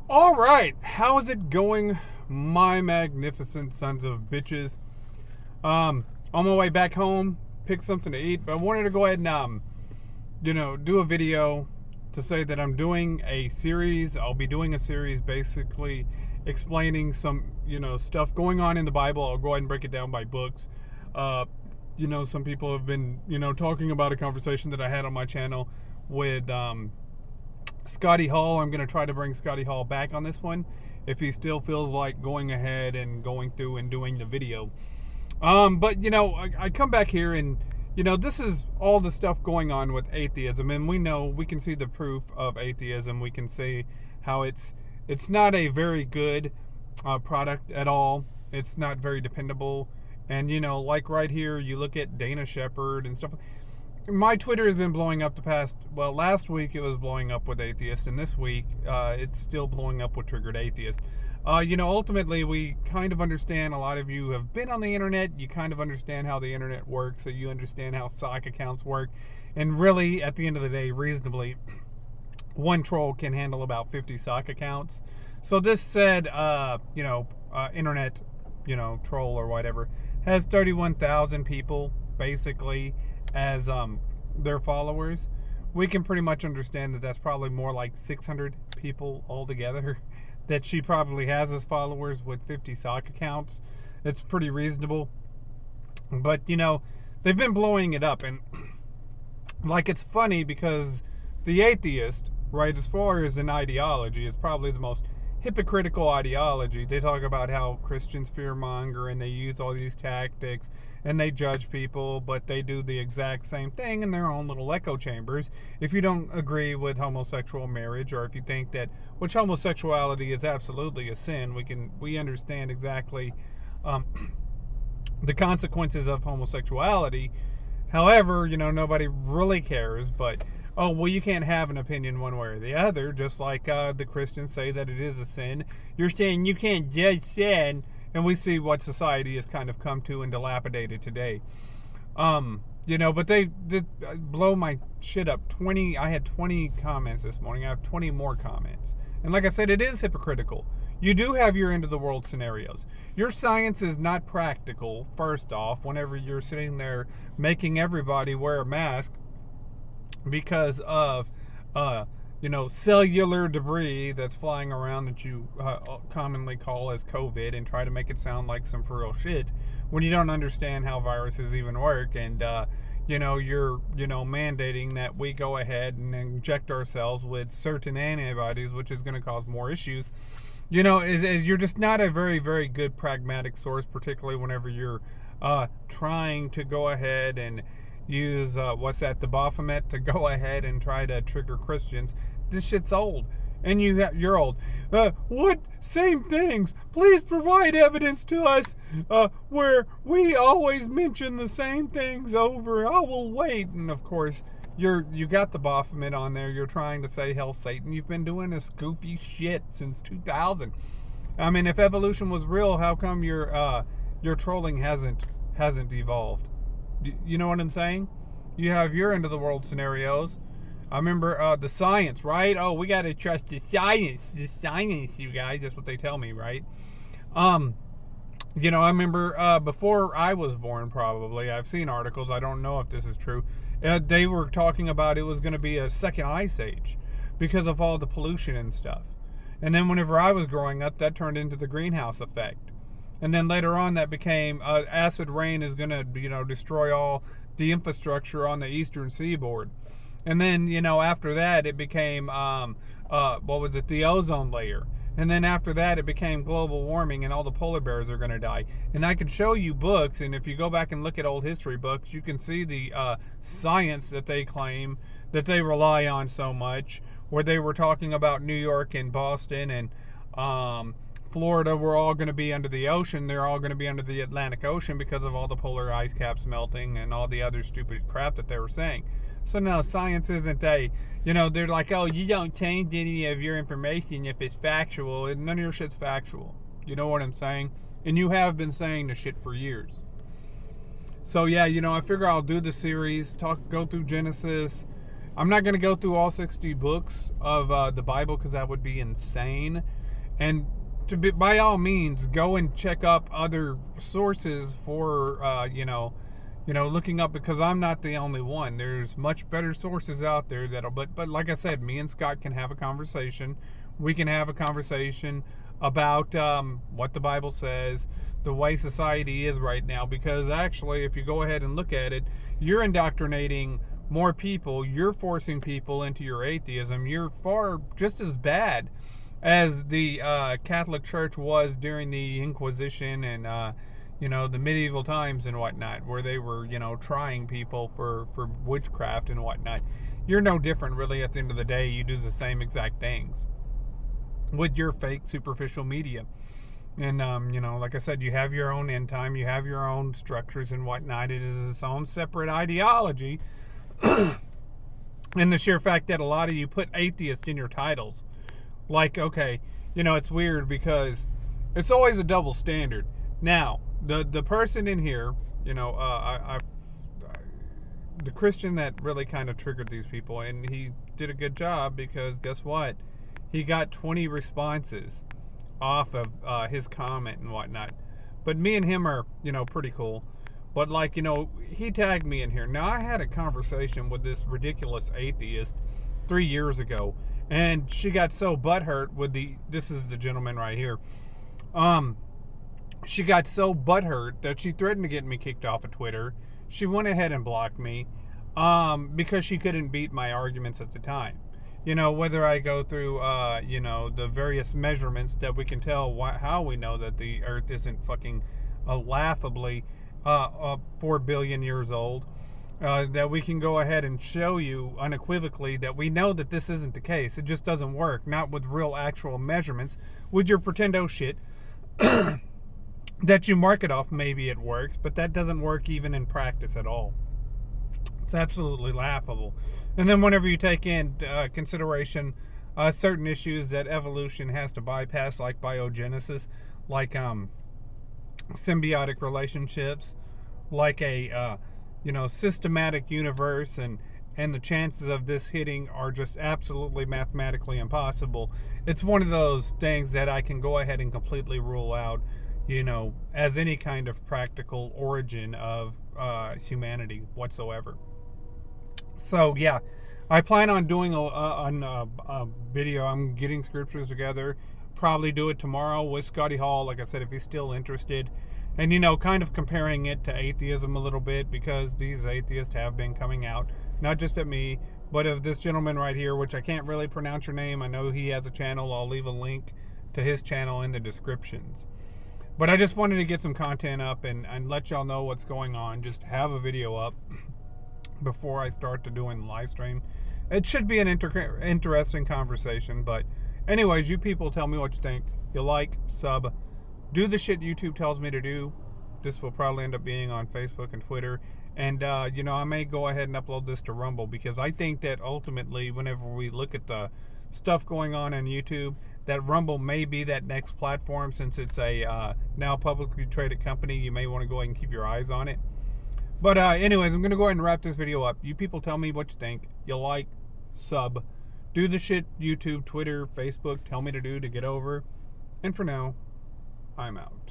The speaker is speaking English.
All right, how is it going, my magnificent sons of bitches? On my way back home, pick something to eat, but I wanted to go ahead and do a video to say that I'm doing a series. I'll be doing a series basically explaining some, stuff going on in the Bible. I'll go ahead and break it down by books. Some people have been, talking about a conversation that I had on my channel with Scotty Hall. I'm going to try to bring Scotty Hall back on this one if he still feels like going ahead and going through and doing the video. But I come back here and this is all the stuff going on with atheism, and we can see the proof of atheism. We can see how it's not a very good product at all. It's not very dependable. And like right here, you look at Dana Shepherd and stuff. My Twitter has been blowing up last week it was blowing up with atheists, and this week it's still blowing up with triggered atheists. Ultimately, we kind of understand, a lot of you have been on the internet, you kind of understand how the internet works, so you understand how sock accounts work, and really, at the end of the day, reasonably, one troll can handle about 50 sock accounts. So this said, internet, troll or whatever, has 31,000 people, basically, as their followers. We can pretty much understand that that's probably more like 600 people altogether that she probably has as followers with 50 sock accounts. It's pretty reasonable. But they've been blowing it up, and it's funny because the atheist, right, as far as an ideology, is probably the most hypocritical ideology. They talk about how Christians fearmonger and they use all these tactics and they judge people, but they do the exact same thing in their own little echo chambers. If you don't agree with homosexual marriage, or if you think that, which homosexuality is absolutely a sin, we understand exactly the consequences of homosexuality. However, nobody really cares, but oh, well, you can't have an opinion one way or the other, just like the Christians say that it is a sin. You're saying you can't judge sin, and we see what society has kind of come to and dilapidated today. But they did blow my shit up. I had 20 comments this morning. I have 20 more comments. And like I said, it is hypocritical. You do have your end of the world scenarios. Your science is not practical, first off, whenever you're sitting there making everybody wear a mask because of cellular debris that's flying around that you commonly call as COVID, and try to make it sound like some for real shit when you don't understand how viruses even work. And you're mandating that we go ahead and inject ourselves with certain antibodies, which is going to cause more issues. You're just not a very, very good pragmatic source, particularly whenever you're trying to go ahead and use the Baphomet to go ahead and try to trigger Christians. This shit's old, and you're old. What same things? Please provide evidence to us where we always mention the same things over. I will wait. And of course, you got the Baphomet on there. You're trying to say hell Satan. You've been doing this goofy shit since 2000. I mean, if evolution was real, how come your trolling hasn't evolved? You know what I'm saying? You have your end of the world scenarios. I remember the science, right? Oh, we got to trust the science. The science, you guys. That's what they tell me, right? I remember before I was born, probably, I've seen articles. I don't know if this is true. They were talking about it was going to be a second ice age because of all the pollution and stuff. And then whenever I was growing up, that turned into the greenhouse effect. And then later on, that became acid rain is going to, destroy all the infrastructure on the eastern seaboard. And then, after that, it became, the ozone layer. And then after that, it became global warming, and all the polar bears are going to die. And I could show you books, and if you go back and look at old history books, you can see the science that they claim, that they rely on so much, where they were talking about New York and Boston and Florida were all going to be under the ocean. They're all going to be under the Atlantic Ocean because of all the polar ice caps melting and all the other stupid crap that they were saying. So no, science isn't they're like, oh, you don't change any of your information if it's factual. And none of your shit's factual. You know what I'm saying? And you have been saying the shit for years. So yeah, I figure I'll do the series, go through Genesis. I'm not going to go through all 60 books of the Bible because that would be insane. And by all means, go and check up other sources for, looking up, because I'm not the only one. There's much better sources out there that'll, but like I said, me and Scott can have a conversation. We can have a conversation about what the Bible says, the way society is right now, because actually, if you go ahead and look at it, you're indoctrinating more people, you're forcing people into your atheism. You're far just as bad as the Catholic Church was during the Inquisition and the medieval times and whatnot, where they were trying people for witchcraft and whatnot. You're no different, really. At the end of the day, you do the same exact things with your fake superficial media. And like I said, you have your own end time, you have your own structures and whatnot. It is its own separate ideology. And the sheer fact that a lot of you put atheist in your titles, like, okay, it's weird because it's always a double standard. Now, the person in here, the Christian that really kind of triggered these people, and he did a good job, because guess what? He got 20 responses off of his comment and whatnot. But me and him are, pretty cool. But he tagged me in here. Now, I had a conversation with this ridiculous atheist 3 years ago, and she got so butthurt with this is the gentleman right here. She got so butthurt that she threatened to get me kicked off of Twitter. She went ahead and blocked me because she couldn't beat my arguments at the time. Whether I go through, the various measurements that we can tell how we know that the Earth isn't fucking laughably 4 billion years old, that we can go ahead and show you unequivocally that we know that this isn't the case. It just doesn't work. Not with real actual measurements. With your pretendo shit that you market off, maybe it works, but that doesn't work even in practice at all. It's absolutely laughable. And then whenever you take in consideration certain issues that evolution has to bypass, like biogenesis, like symbiotic relationships, like a systematic universe, and the chances of this hitting are just absolutely mathematically impossible. It's one of those things that I can go ahead and completely rule out, as any kind of practical origin of humanity whatsoever. So yeah, I plan on doing a video. I'm getting scriptures together. Probably do it tomorrow with Scotty Hall, like I said, if he's still interested. And kind of comparing it to atheism a little bit, because these atheists have been coming out, not just at me, but of this gentleman right here, which I can't really pronounce your name. I know he has a channel. I'll leave a link to his channel in the descriptions. But I just wanted to get some content up and let y'all know what's going on. Just have a video up before I start to doing the live stream. It should be an interesting conversation. But anyways, you people tell me what you think. You like, sub, do the shit YouTube tells me to do. This will probably end up being on Facebook and Twitter. And, I may go ahead and upload this to Rumble, because I think that ultimately, whenever we look at the stuff going on YouTube, that Rumble may be that next platform, since it's a now publicly traded company. You may want to go ahead and keep your eyes on it. But anyways, I'm going to go ahead and wrap this video up. You people tell me what you think. You like, sub, do the shit YouTube, Twitter, Facebook tell me to do to get over. And for now, I'm out.